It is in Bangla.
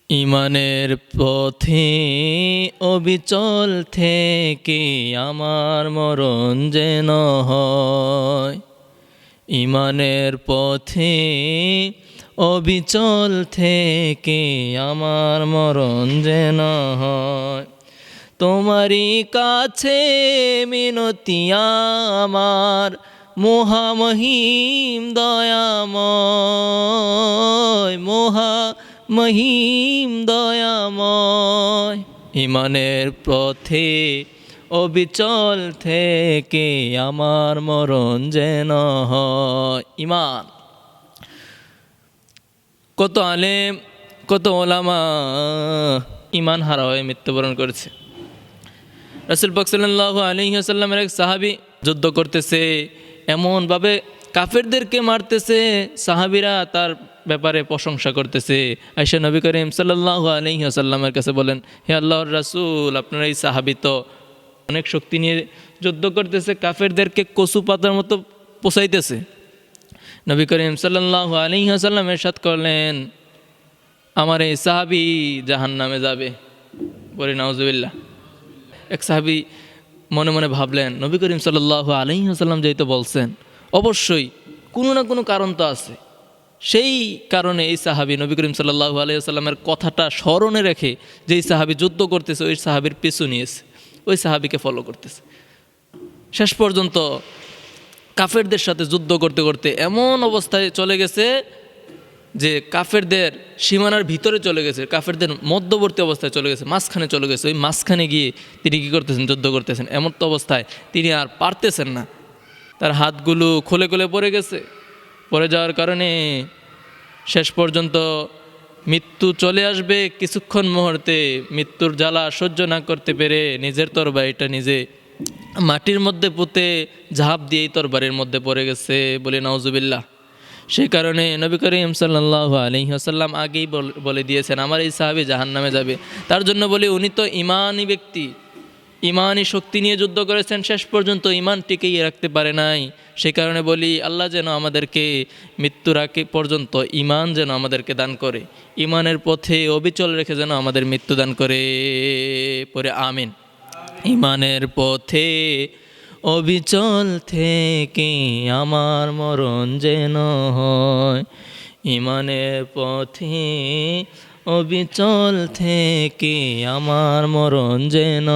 ইমানের পথে অবিচল থেকে আমার মরণ যেন হয়। ইমানের পথে অবিচল থেকে আমার মরণ যেন হয়। তোমারই কাছে মিনতি আমার মহামহিম দয়াময়, মহিম দয়াময়। ইমানের পথে অবিচল থেকে আমার মরণ যেন হয়। ইমান, কত আলেম কত ওলামা ইমান হারা হয়ে মৃত্যুবরণ করেছে। রাসূল পাক সাল্লাল্লাহু আলাইহি ওয়াসাল্লামের এক সাহাবী যুদ্ধ করতেছে, এমনভাবে কাফেরদেরকে মারতেছে, সাহাবীরা তার ব্যাপারে প্রশংসা করতেছে। আয়েশা নবী করিম সাল্লাল্লাহু আলাইহি ওয়াসাল্লামের কাছে বলেন, হে আল্লাহর রাসূল, আপনার এই সাহাবী তো অনেক শক্তি নিয়ে যুদ্ধ করতেছে, কাফেরদেরকে কচু পাতার মতো পোষাইতেছে। নবী করিম সাল্লাল্লাহু আলাইহি ওয়াসাল্লাম ইরশাদ করলেন, আমার এই সাহাবী জাহান্নামে যাবে। বলি নাউজুবিল্লাহ। এক সাহাবী মনে মনে ভাবলেন, নবী করিম সাল্লাল্লাহু আলাইহি ওয়াসাল্লাম যেহেতু বলছেন, অবশ্যই কোনো না কোনো কারণ তো আছে। সেই কারণে এই সাহাবী নবী করিম সাল্লাল্লাহু আলাইহি ওয়াসাল্লামের কথাটা স্মরণে রেখে, যেই সাহাবী যুদ্ধ করতেছে ওই সাহাবীর পিছু নিয়েছে, ওই সাহাবীকে ফলো করতেছে। শেষ পর্যন্ত কাফেরদের সাথে যুদ্ধ করতে করতে এমন অবস্থায় চলে গেছে যে কাফেরদের সীমানার ভিতরে চলে গেছে, কাফেরদের মধ্যবর্তী অবস্থায় চলে গেছে, মাঝখানে চলে গেছে। ওই মাঝখানে গিয়ে তিনি কী করতেছেন? যুদ্ধ করতেছেন। এমন তো অবস্থায় তিনি আর পারতেছেন না, তার হাতগুলো খুলে খুলে পড়ে গেছে। পড়ে যাওয়ার কারণে শেষ পর্যন্ত মৃত্যু চলে আসবে কিছুক্ষণ মুহূর্তে। মৃত্যুর জ্বালা সহ্য না করতে পেরে নিজের তরবারিটা নিজে মাটির মধ্যে পুঁতে ঝাঁপ দিয়েই তরবারির মধ্যে পড়ে গেছে। বলে নাউজুবিল্লাহ। সেই কারণে নবী করিম সাল্লাল্লাহু আলাইহি ওয়াসাল্লাম আগেই বলে দিয়েছেন, আমার এই সাহাবী জাহান্নামে যাবে। তার জন্য বলি, উনি তো ইমানি ব্যক্তি, ইমানি শক্তি নিয়ে যুদ্ধ করেছেন, শেষ পর্যন্ত ইমান টিকিয়ে রাখতে পারে নাই। সেই কারণে বলি, আল্লাহ যেন আমাদেরকে মৃত্যুর আগে পর্যন্ত ইমান যেন আমাদেরকে দান করে, ইমানের পথে অবিচল রেখে যেন আমাদের মৃত্যু দান করে। পরে আমিন। ইমানের পথে অবিচল থেকে আমার মরণ যেন হয়। ইমানের পথে অবিচল থেকে আমার মরণ যেন